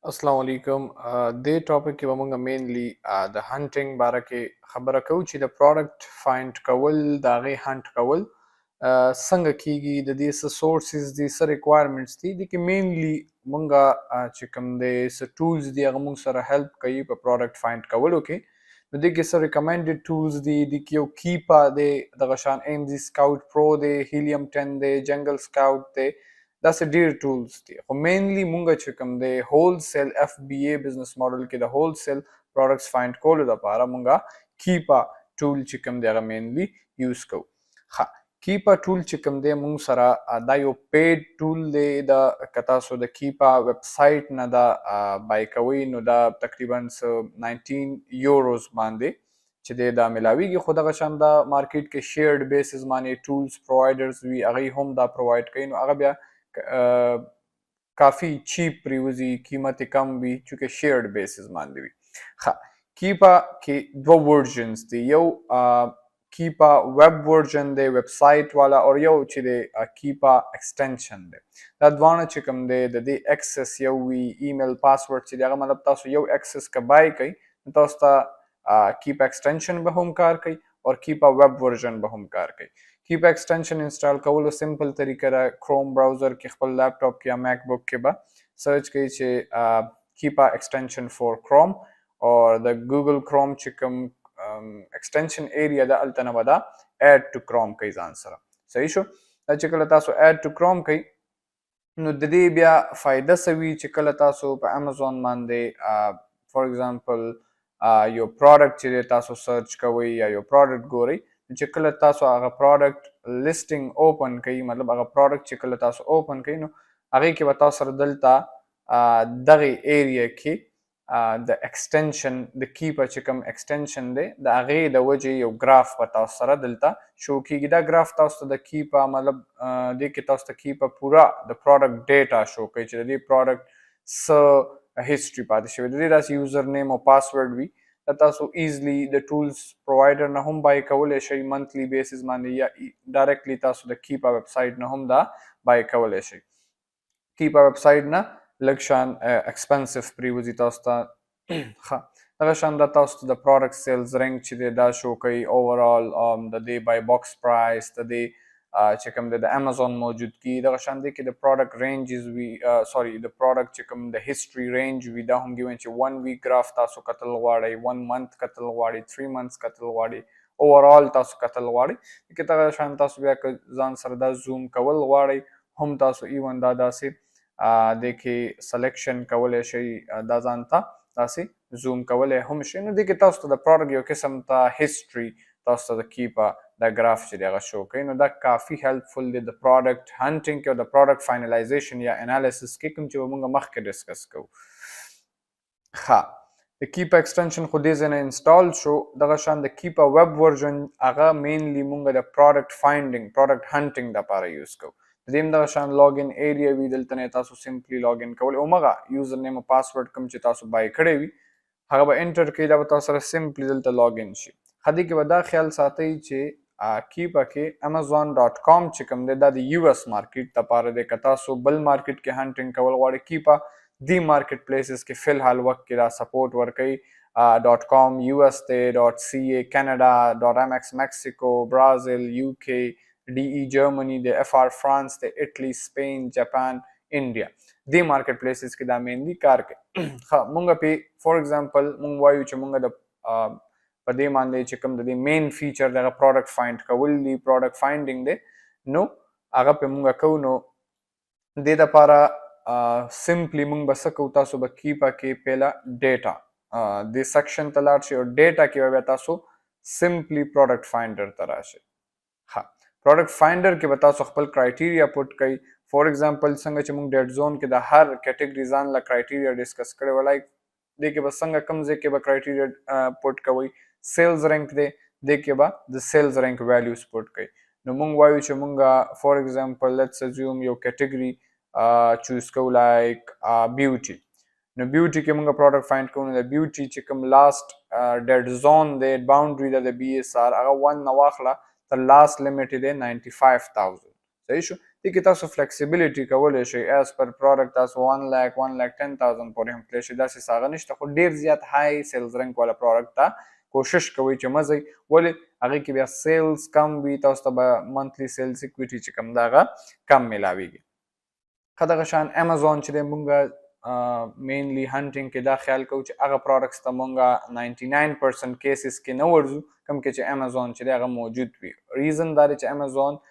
अस्सलाम वालेकुम دې ټاپک کې به موږ مینلی د هانټینګ باره کې خبره کوو چې د پروډکټ فایند کول د هغې هانټ کول څنګه کیږي د دې څه سورسز دي څه ریکوایرمنټس دي دې کې مینلی موږ چې کوم دی څه ټولز دي هغه موږ سره هیلپ کوي په پروډکټ فایند کولو کې نو دې کې څه ریکمنډډ ټولز دي دې کې یو کیپا دی دغه شان ایم زی سکاوټ پرو دی هیلیم 10 دی جنگل سکاوټ دی داسې ډیر ټولز دي خو مینلی مونږ چې کوم دی هول سیل اف بی ای بزنس ماډل کې د هول سیل پروډکټس فایند کولو لپاره مونږ کیپا ټول چې کوم دی هغه مینلی یوز کوو ښه کیپا ټول چې کوم دی مونږ سره دا یو پیډ ټول دی د که تاسو د کیپا ویب سایټ نه دا بای کوئ نو دا تقریبا 19 یوروز باندې چې دی دا ملاویږي خو دغه شان دا مارکیټ کې شیرډ بیسز باندې ټولز پرووایډرز وي هغوی هم دا پرووایډ کوي نو هغه بیا کافی چیپ پریوزی قیمت کم وي چونکه شیرډ بیسز باندې وي ښه کیپا کې دوه ورژنز دي یو کیپا ویب ورژن دی ویب سایټ والا او یو چې دی کیپا ایکسټنشن دی دا دواړه چې کوم دی د دې ایکسس یو وي ایمیل پاسورډ چې دی هغه مطلب تاسو یو ایکسس که بای کوئ نو تاسو ته کیپا ایکسټنشن به هم کار کوي او کیپا ویب ورژن به هم کار کوي کیپا ایکسټنشن انسټال کولو سمپل طریقه ده کروم براوزر کې خپل لیپټاپ کې یا میک بک کې به سرچ کوي چې کیپا ایکسټنشن فور کروم او د ګوګل کروم چې کوم ایکسټنشن ایریا ده هلته نه به دا ایډ ټو کروم کوي ځان سره صحیح شو دا چې کله تاسو ایډ ټو کروم کوي نو د دې بیا فایده څه وي چې کله تاسو په امازون باندې فار ایگزامپل یو پروډکټ چې تاسو سرچ کوئ یا یو پروډکټ ګورئ چې کله تاسو هغه پروډکټ لیسټینګ اوپن کوي مطلب هغه پروډکټ چې کله تاسو اوپن کوي نو هغې کې به تاسو سره دلته دغې ایریا کې د ایکسټنشن د کیپا چې کوم ایکسټنشن دی د هغې د وجې یو ګراف به تاسو سره دلته شو کیږي دا ګراف تاسو ته د کیپا مطلب دې کې تاسو ته کیپا پوره د پروډکټ ډیټا شو کوي چې د دې پروډکټ څه هیستري پاتې شوی د دې داسې یوزر نیم او پاسورډ وي دا تاسو ایزلی د ټولز پرووایډر نه هم بای کولی شئ منتلی بیسز باندې یا ډایرکټلی تاسو د کیپا ویب سایټ نه هم دا بای کولی شئ کیپا ویب سایټ نه لږ شان ایکسپنسیو پریوځي تاسو ته ښه دغه شان دا تاسو ته د پروډکټ سیلز رینک چې دی دا شو کوي اوورال د دې بای باکس پرایس د دې چې کوم د امازون موجودګي دغه شان دی کې د پروډکټ رینجز وي سوري د پروډکټ چې کوم د هیستري رینج وي دا هم ګیون چې 1 ویک ګراف تاسو کتل غواړئ 1 منث کتل غواړئ 3 منثs کتل غواړئ اوورال تاسو کتل غواړئ کې دغه شان تاسو بیا ځان سره دا زوم کول غواړئ هم تاسو ایون دا داسې د کې سلیکشن کولی شئ دا ځان ته داسې زوم کولی هم شئ نو دې کې تاسو ته د پروډکټ یو قسم ته هیستري تاسو ته د کیپا دا ګراف چې دی هغه شو کوي نو دا کافي هیلپفل دی د پروډکټ هانټینګ کې او د پروډکټ فاینلایزیشن یا انالیسس کې کوم چې به موږ مخکې ډسکس کوو ښه د کیپا ایکسټنشن خو دې ځای نه انسټال شو دغه شان د کیپا ویب ورژن هغه مینلی موږ د پروډکټ فایندینګ پروډکټ هانټینګ دپاره یوز کوو د دې هم دغه شان لاګین ایریا وي دلته نه تاسو سمپلی لاګین کولی همغه یوزر نیم او پاسورډ کوم چې تاسو بای کړی وي هغه به انټر کړئ دا به تاسو سره سمپلی دلته لاګین شي ښه دې کې به دا خیال ساتئ چې کیپا کې amazon.com چې کوم دی دا د یو اس مارکیټ دپاره دی که تاسو بل مارکیټ کې هانټینګ کول غواړئ کیپا دی مارکیټ پلیسز کې فی الحال وخت کې دا سپورټ ورکوي .com US دی .ca کینیډا .mx میکسیکو برازیل UK DE جرمني د FR فرانس د اټلی سپین جاپان انډیا دې مارکیټ پلیسز کې دا مینلی کار کوي ښه مونږ پې فار ایگزامپل مونږ وایو چې مونږ د په دې باندې چې کوم د دې مین فیچر دغه پروډکټ فایند کول دی پروډکټ فایندینګ دی نو هغه پې مونږ کوو نو دې دپاره سمپلی مونږ به څه کوو تاسو به کیپا کې پهله ډیټا دې سیکشن ته لاړ شئ او ډیټا کې به بیا تاسو سمپلی پروډکټ فایندر ته راشئ ښه پروډکټ فایندر کې به تاسو خپل کرایټیریا پټ کړئ فار ایگزامپل څنګه چې موږ ډیډ زون کې د هر کیټګري ځان له کرایټیریا ډسکس کړی و لایک دې کې به څنګه کوم ځای کې به کرایټیریا پټ کوئ سیلز رینک دی دې کې به د سیلز رینک ویلیوز پټ کړئ نو موږ وایو چې موږ فار ایگزامپل لیټس ازیوم یو کیټګري چوز کوو لایک بیوټي نو بیوټي کې موږ پروډکټ فایند کوو نو د بیوټي چې کوم لاست ډیډ زون دی باونډري ده د BSR هغه 1 نه واخله تر لاست لیمټ دی 95,000 صحیح شو دې کې تاسو فلیکسیبিলিټي کولی شئ ایز پر پروډکټ تاسو 1 لک 1 لک 10,000 پورې هم تللی شئ داسې ساغه نشته خو ډېر زیات های سیلز رینک والا پروډکټ ته کوشش کوئ چې مه ځئ ولې هغې کې بیا سیلز کم وي تاسو ته به منتلی سیلز اکویټي چې کوم د هغه کم میلاویږي ښه دغه شان امازون چې دی مونږ مینلی هنټینګ کې دا خیال کوو چې هغه پروډکټس ته مونږ 99% کیسز کې نه ورځو کوم کې چې امازون چې دی هغه موجود وي ریزن دا دی چې امازون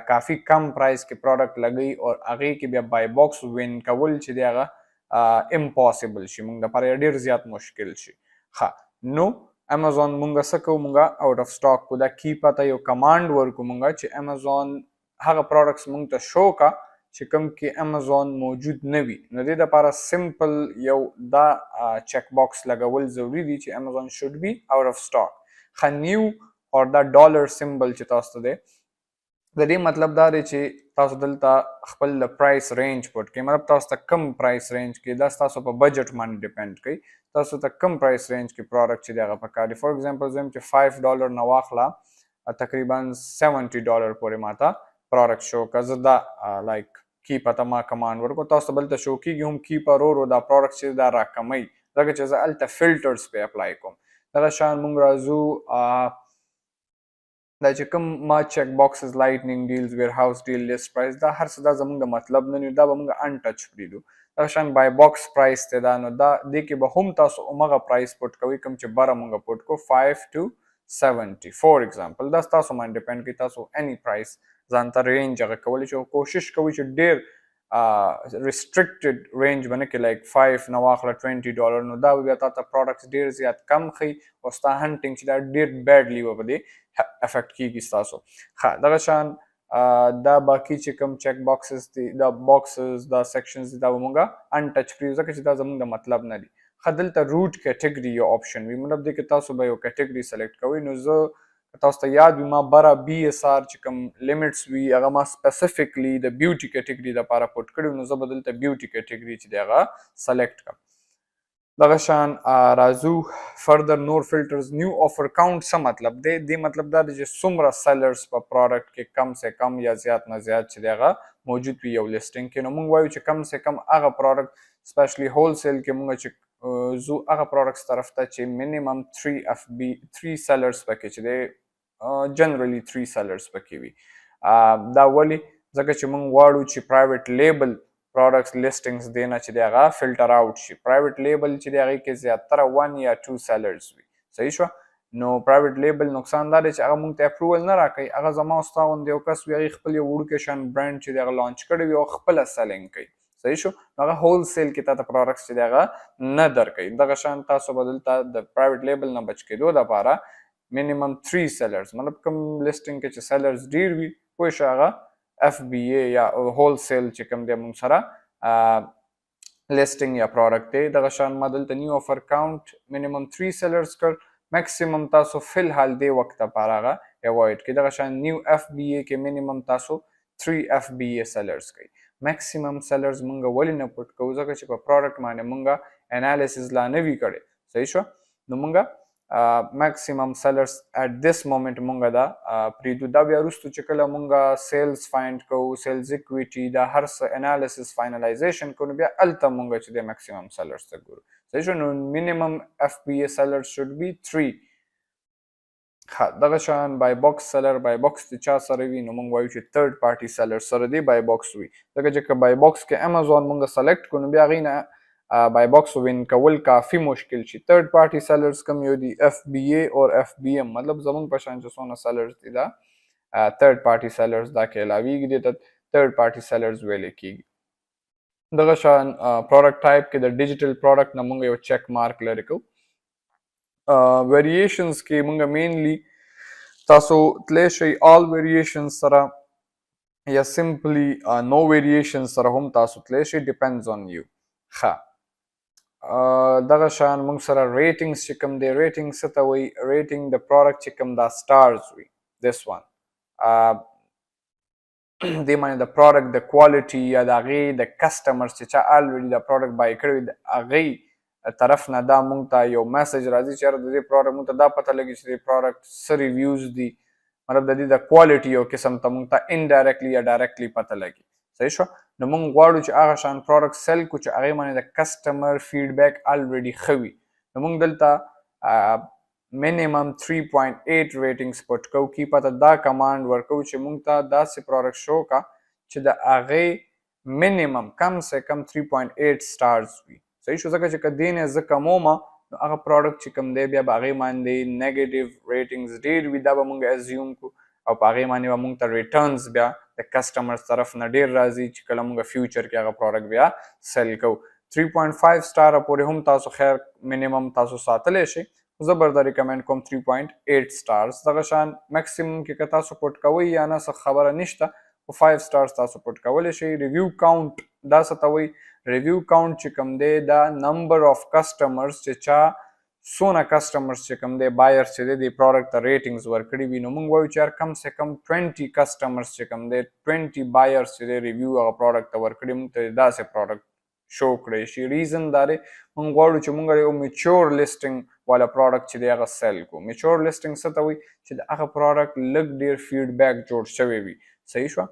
کافی کم پرایس کې پروډکټ لګوي او هغې کې بیا بای باکس وین کول چې دی هغه امپاسبل شي مونږ دپاره ډېر زیات مشکل شي ښه نو امازون مونږ څه کوو مونږ آوټ اف سټاک کو دا کیپا ته یو کمانډ ورکو مونږ چې امازون هغه پروډکټس مونږ ته شو کا چې کوم کې امازون موجود نه وي نو دې دپاره سمپل یو دا چیک باکس لګول ضروري دي چې امازون شوډ بي آوټ اف سټاک ښه نیو او دا ډالر سمبل چې تاسو ته دی د دې مطلب دا دی چې تاسو دلته خپل د پرایس رینج پټ کړئ مطلب تاسو ته کم پرایس رینج کې دا ستاسو په بجټ باندې ډیپینډ کوي تاسو ته کم پرایس رینج کې پروډکټ چې دی هغه پکار دی فار ایگزامپل زه چې $5 نه واخله تقریبا $70 پورې ماته پروډکټ شو که زه دا لایک کیپا ته ما کمانډ ورکو تاسو ته بلته شو کېږي هم کیپا رو دا پروډکټ چې دا راکموي ځکه چې زه هلته فلټرز پې اپلای کوم دغه شان موږ راځو دا چې کوم ما چیک باکسز لایټنینګ ډیلز ویر هاوس ډیل لیست پرایس دا هر څه دا زموږ د مطلب نه دا به موږ ان ټچ پرېږدو دغه شان بای باکس پرایس دی دا نو دا دې کې به هم تاسو همغه پرایس پټ کوئ کوم چې بره موږ پټ کو 5 to 70 فور ایگزامپل دا ستاسو باندې ډیپینډ کوي تاسو اني پرایس ځان ته رینج هغه کولی شئ کوشش کوئ چې ډېر ریسټرکټډ رینج به نه کې لایک 5 نه واخله $20 نو دا به بیا تا ته پروډکټس ډېر زیات کم ښي او ستا هنټینګ چې دا ډېر بیډلی به په دې افیکټ کیږي ستاسو ښه دغه شان دا باقي چې کوم چیک باکسز دي دا باکسز دا سیکشنز دي دا به مونږه ان ټچ کړو ځکه چې دا زموږ د مطلب نه دي ښه دلته روټ کیټګري یو آپشن وي مطلب دې کې تاسو به یو کیټګري سلیکټ کوئ نو زه تاسو ته یاد وي ما بره BSR چې کوم لیمټس وي هغه ما سپیسیفیکلی د بیوټي کیټګري دپاره پټ کړي نو زه به دلته بیوټي کیټګري چې دی هغه سلیکټ کړم دغه شان راځو فردر نور فلټرز نیو آفر کاونټ څه مطلب دی دې مطلب دا دی چې څومره سیلرز په پروډکټ کې کم سے کم یا زیات نه زیات چې دی هغه موجود وي یو لیسټینګ کې نو موږ وایو چې کم سے کم هغه پروډکټ سپیشلی هول سیل کې موږ چې زو هغه پروډکټس طرف ته چې منیمم 3 سیلرز پکې چې دی جنرلی 3 سیلرز پکې وي دا ولې ځکه چې موږ غواړو چې پرایویټ لیبل پروډکټس لیسټینګز دی نه چې دی هغه فلټر آوټ شي پرایویټ لیبل چې دی هغې کې زیاتره 1 یا 2 سیلرز وي صحیح شوه نو پرایویټ لیبل نقصان دا دی چې هغه موږ ته اپروول نه راکوي هغه زما او ستا غوندې یو کس وي هغې خپل یو وړوکی شان برانډ چې دی هغه لانچ کړی وي او خپله سیلینګ کوي صحیح شو نو هغه هول سیل کې تا ته پروډکټس چې دی هغه نه درکوي دغه شان تاسو به دلته د پرایویټ لیبل نه بچ کېدو دپاره منیمم 3 سیلرز مطلب کوم لیسټینګ کې چې سیلرز ډېر وي پوه شو هغه FBA یا هول سیل چې کوم دی موږ سره لیسټینګ یا پروډکټ دی دغه شان ما دلته نیو آفر کاونټ منیمم 3 سیلرز کړ میکسیمم تاسو فی الحال دی وخت لپاره هغه اوایډ کړئ دغه شان نیو FBA کې منیمم تاسو 3 FBA سیلرز کوي میکسیمم سیلرز مونږ ولې نه پټ کوو ځکه چې په پروډکټ باندې مونږ انالیسز لا نه وي کړی صحیح شو نو مونږ میکسیمم سیلرز ایٹ دس مومنٹ مونږ دا پریدو دا بیا وروسته چې کله مونږ سیلز فایند کوو سیلز اکویټي دا هر څه انالیسز فاینلایزیشن کوو نو بیا هلته مونږ چې دی میکسیمم سیلرز ته ګورو صحیح شو نو منیمم FBA سیلرز شوډ بی 3 دغه شان بای باکس سیلر بای باکس د چا سره وي نو مونږ وایو چې تھرډ پارټي سیلر سره دی بای باکس وي ځکه چې که بای باکس کې امازون مونږ سلیکټ کړو نو بیا هغې نه بای باکس وین کول کافی مشکل شي تھرډ پارټي سیلرز کوم یو دي FBA اور FBM مطلب زمونږ په شان چې څونه سیلرز دي دا تھرډ پارټي سیلرز دا کې علاویږي دي ته تھرډ پارټي سیلرز ویلی کېږي دغه شان پروډکټ ټایپ کې د ډیجیټل پروډکټ نه مونږ یو چیک مارک لرې کوو ویریشنز کې مونږ مینلی تاسو تلی شئ آل ویریشنز سره یا سمپلی نو ویریشنز سره هم تاسو تلی شئ ډیپینډز آن یو ښه دغه شان مونږ سره ریټینګز چې کوم دی ریټینګ څه ته وایي ریټینګ د پروډکټ چې کوم دا سټارز وي دس وان دې معنی د پروډکټ د کوالټي یا د هغې د کسټمرز چې چا الریډي دا پروډکټ بای کړی وي د هغې طرف نه دا مونږ ته یو میسج راځي چې یاره د دې پروډکټ مونږ ته دا پته لګي چې د پروډکټ څه ریویوز دي مطلب د دې د کوالټي یو قسم ته مونږ ته انډایرکټلی یا ډایرکټلی پته لګي صحیح شو نو مونږ غواړو چې هغه شان پروډکټ سیل کو چې هغه باندې د کسټمر فیډبیک الریډي خوي نو مونږ دلته minimum 3.8 ratings پټ کو کی پته دا کمانډ ورکو چې مونږ ته داسې پروډکټ شو کا چې د هغه minimum کم سے کم 3.8 stars وي صحیح شو ځکه چې کدی نه ز کموما نو هغه پروډکټ چې کم دی بیا هغه باندې نیگیټیو ریټینګز ډیر وي دا به مونږ ازیوم کو او په هغه باندې به مونږ ته ریټرنز بیا د کسټمر طرف نه ډیر راځي چې کله مونږ فیوچر کې هغه پروډکټ بیا سیل کو 3.5 سٹار پورې هم تاسو خیر منیمم تاسو ساتلی شئ زه به ریکمند کوم 3.8 stars دغه شان میکسیمم کې که تاسو پټ کوئ یا نه څه خبره نشته خو 5 stars تاسو پټ کولی شئ ریویو کاونټ دا څه ته وایي ریویو کاونټ چې کوم دی دا نمبر آف کسټمرز چې چا څونه کسټمرز چې کوم دی بایرز چې دی د پروډکټ ته ریټینګز ورکړي وي نو موږ وایو چې کم سے کم 20 کسټمرز چې کوم دی 20 بایرز چې دی ریویو هغه پروډکټ ته ورکړي موږ ته داسې پروډکټ شو کړی شي ریزن دا دی موږ غواړو چې موږ یو میچور لیسټینګ والا پروډکټ چې دی هغه سیل کو میچور لیسټینګ څه ته وایي چې د هغه پروډکټ لږ ډیر فیډبیک جوړ شوی وي صحیح شوه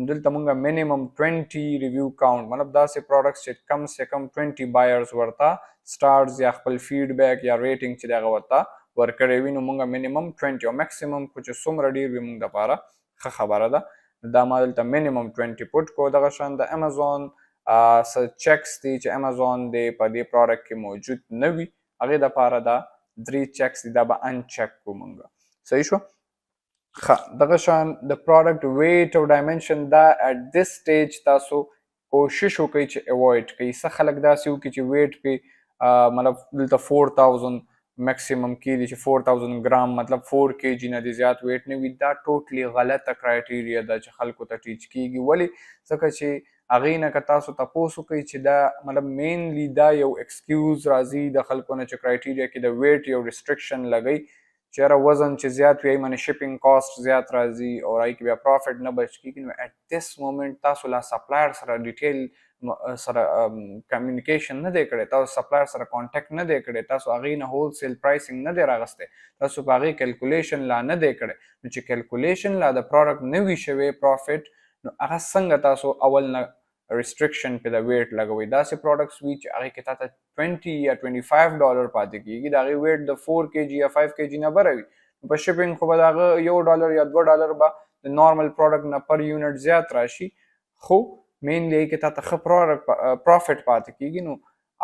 دلته موږ منیمم 20 ریویو کاونټ مطلب داسې پروډکټس چې کم سے کم 20 بایرز ورته سٹارز یا خپل فیډبیک یا ریټینګ چې دی هغه ورته ورکړی وي نو موږ منیمم 20 او میکسیمم خو چې څومره ډیر وي موږ دپاره ښه خبره ده دا ما دلته منیمم 20 پټ کو دغه شان د امازون څه چیکس دي چې امازون دی په دې پروډکټ کې موجود نه وي هغې دپاره دا 3 چیکس دي دا به انچیک کړو موږ صحیح شو ښه دغه شان د پروډکټ ویټ او ډایمنشن دا اټ دس سټیج تاسو کوشش وکړئ چې اوایډ کړئ څه خلک داسې وکړي چې ویټ پې مطلب دلته 4000 میکسیمم کې دي چې 4000 ګرام مطلب 4 kg نه دی زیات ویټ نه وي دا ټوټلی غلطه کرایټیریا ده چې خلکو ته ټیچ کیږي ولې ځکه چې هغې نه که تاسو تپوس وکړئ چې دا مطلب مینلی دا یو ایکسکیوز راځي د خلکو نه چې کرایټیریا کې د ویټ یو ریسټرکشن لګئ چې یاره وزن چې زیات وي باندې شپینګ کاسټ زیات راځي او هغې کې بیا پروفیټ نه بچ کېږي نو ایټ دس مومنټ تاسو لا سپلایر سره ډیټیل سره کمیونیکیشن نه دی کړی تاسو سپلایر سره کانټیکټ نه دی کړی تاسو هغې نه هول سیل پرایسنګ نه دی راغستی تاسو په هغې کیلکولیشن لا نه دی کړی نو چې کیلکولیشن لا د پروډکټ نه وي شوی پروفیټ نو هغه څنګه تاسو اول نه ریسټرکشن په د ویټ لګوئ داسې پروډکټس وي چې هغې کې تاته 20 یا 25 ډالر پاتې کېږي د هغې ویټ د 4 kg یا 5 kg نه بره وي په شپینګ خو به د هغه $1 یا $2 به د نارمل پروډکټ نه پر یونټ زیات راشي خو مینلی هغې کې تاته ښه پروفیټ پاتې کېږي نو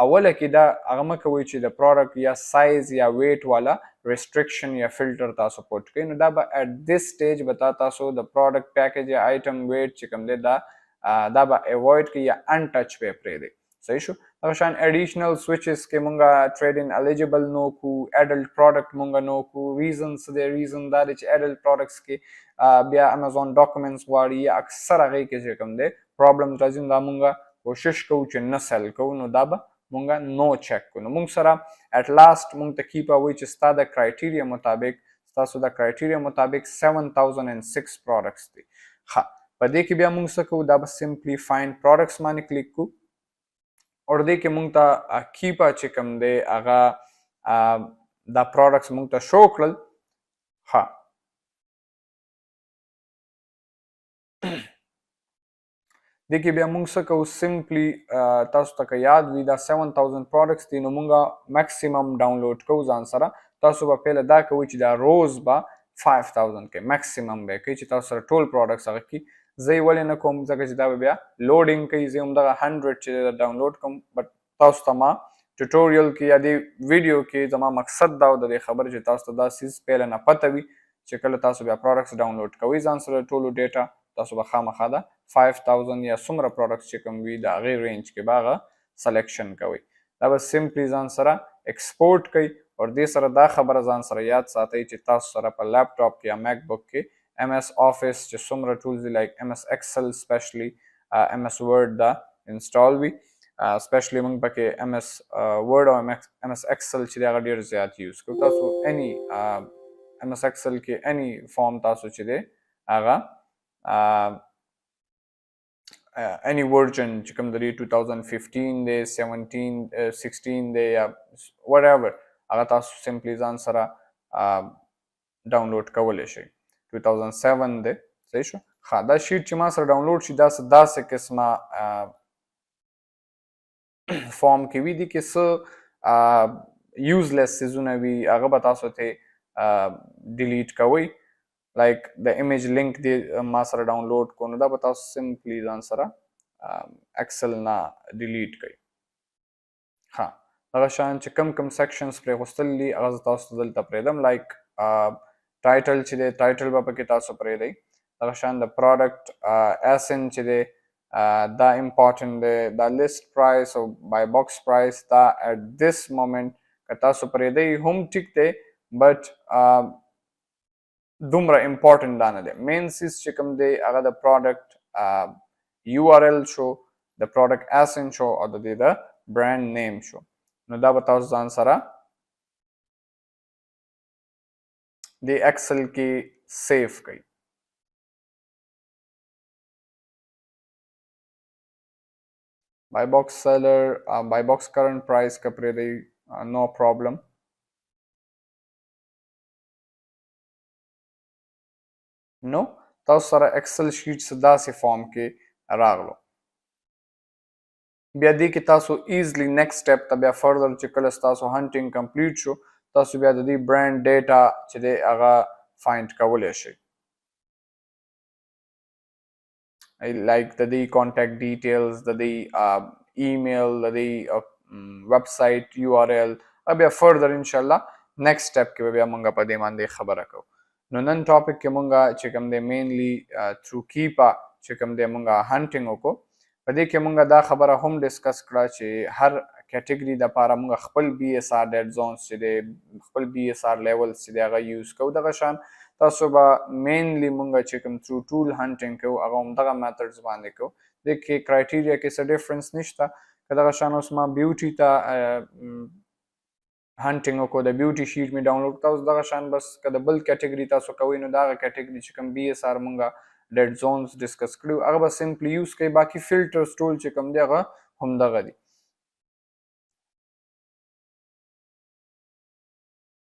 اوله کې دا هغه مه کوئ چې د پروډکټ یا سایز یا ویټ والا ریسټرکشن یا فلټر تاسو پټ کړئ نو دا به ایټ دس سټیج به تاسو د پروډکټ پیکیج یا آیټم ویټ چې کوم دی دا به اوایډ کړئ یا ان ټچ به پرېږدئ صحیح شو دغه شان اډیشنل سویچز کې مونږ ټریډ ان الیجیبل نو کو اډلټ پروډکټ مونږ نو کو ریزن څه دی ریزن دا دی چې اډلټ پروډکټس کې بیا امازون ډاکومنټس غواړي یا اکثر هغې کې چې کوم دی پرابلم راځي نو دا مونږ کوشش کوو چې نه سیل کوو نو دا به مونږ نو چیک کوو نو مونږ سره اټ لاست مونږ ته کیپا وایي چې ستا د کرایټیریا مطابق ستاسو د کرایټیریا مطابق 7006 پروډکټس دي ښه په دې کې بیا موږ څه کوو دا به سمپلی فایند پروډکټس باندې کلیک کوو او دې کې موږ ته کیپا چې کوم دی هغه دا پروډکټس موږ ته شو کړل ها دې کې بیا موږ څه کوو سمپلی تاسو ته که یاد وي دا 7000 پروډکټس دي نو موږ میکسیمم ډاونلوډ کوو ځان سره تاسو به پهله دا کوئ چې دا روز به 5000 کې میکسیمم به کوي چې تاسو سره ټول پروډکټس هغه کې زه یې ولې نه کوم ځکه چې دا به بیا لوډینګ کوي زه همدغه 100 چې ډاونلوډ کوم بټ تاسو ته ما ټوټوریل کې یا دې ویډیو کې زما مقصد دا و د دې خبرې چې تاسو ته دا څیز پهله نه پته وي چې کله تاسو بیا پروډکټس ډاونلوډ کوئ ځان سره ټولو ډیټا تاسو به خامخا دا 5000 یا څومره پروډکټس چې کوم وي د هغې رینج کې به هغه سلیکشن کوئ دا به سمپلی ځان سره ایکسپورټ کوئ او دې سره دا خبره ځان سره یاد ساتئ چې تاسو سره په لیپټاپ کې یا میک بک کې MS Office چې څومره ټولز دي لایک MS Excel سپیشلی MS Word دا انسټال وي سپیشلی موږ پکې MS Word او MS Excel چې دی هغه ډېر زیات یوز کوو تاسو any MS Excel کې any فارم تاسو چې دی هغه any version چې کوم د 2015 دی 17 16 دی یا whatever هغه تاسو سمپلی ځان سره ډاونلوډ کولی شئ 2007 دی صحیح شو ها دا شیټ چې ما سره ډاونلوډ شي داسې قسمه فارم کې وي دي کې څه یوزلیس څیزونه وي هغه به تاسو ته ډیلیټ کوئ لایک د ایمیج لینک دی ما سره ډاونلوډ کو نو دا به تاسو سمپلی ځان سره ایکسل نه ډیلیټ کوئ ها هغه شان چې کم سیکشنز پرې غوښتل دي هغه زه تاسو ته دلته پرېږدم لایک ټایټل چې دی ټایټل به پکې تاسو پرېږدئ هغه شان د پروډکټ اسن چې دی دا امپورټنٹ دی دا لیست پرایس او بای باکس پرایس دا ایٹ دس مومنٹ که تاسو پرېږدئ هم ټیک دی بټ دومره امپورټنٹ دا نه دی مین سیز چې کوم دی هغه د پروډکټ یو آر ایل شو د پروډکټ اسن شو او د دې د برانډ نیم شو نو دا به تاسو ځان سره د ایکسل کې سیو کړئ buy box seller buy box current price ka pare no problem no تاسو سره ایکسل شیټ سدا سي فارم کې راغلو بیا دې کې تاسو ایزلی نیکسٹ سټیپ ته بیا فردر چې کله تاسو هانټینګ کمپلیټ شو تاسو بیا د دې برانډ ډیټا چې دی هغه فایند کولی شئ like the contact details the email the website URL بیا further inshallah next step کې بیا مونږ په دې باندې خبره کوو نو نن ټاپک کې مونږ چې کوم دی مینلی through KEEPA چې کوم دی مونږ هانټینګ وکړو په دې کې مونږ دا خبره هم ډسکس کړه چې هر کیټګري د لپاره مونږ خپل BSR ډیټ زونز چې دی خپل BSR لیولز چې دی هغه یوز کوو دغه شان تاسو به مینلی مونږ چې کوم تھرو ټول هانټینګ کوو هغه همدغه میتھډز باندې کوو د کې کرایټیریا کې څه ډیفرنس نشته که دغه شان اوس ما بیوټي ته هانټینګ وکړو د بیوټي شیټ مې ډاونلوډ تاسو دغه شان بس که د بل کیټګري تاسو کوئ نو دغه کیټګري چې کوم BSR مونږ ډیټ زونز ډسکس کړو هغه به سمپلی یوز کوئ باقي فلټرز ټول چې کوم دی هغه همدغه دي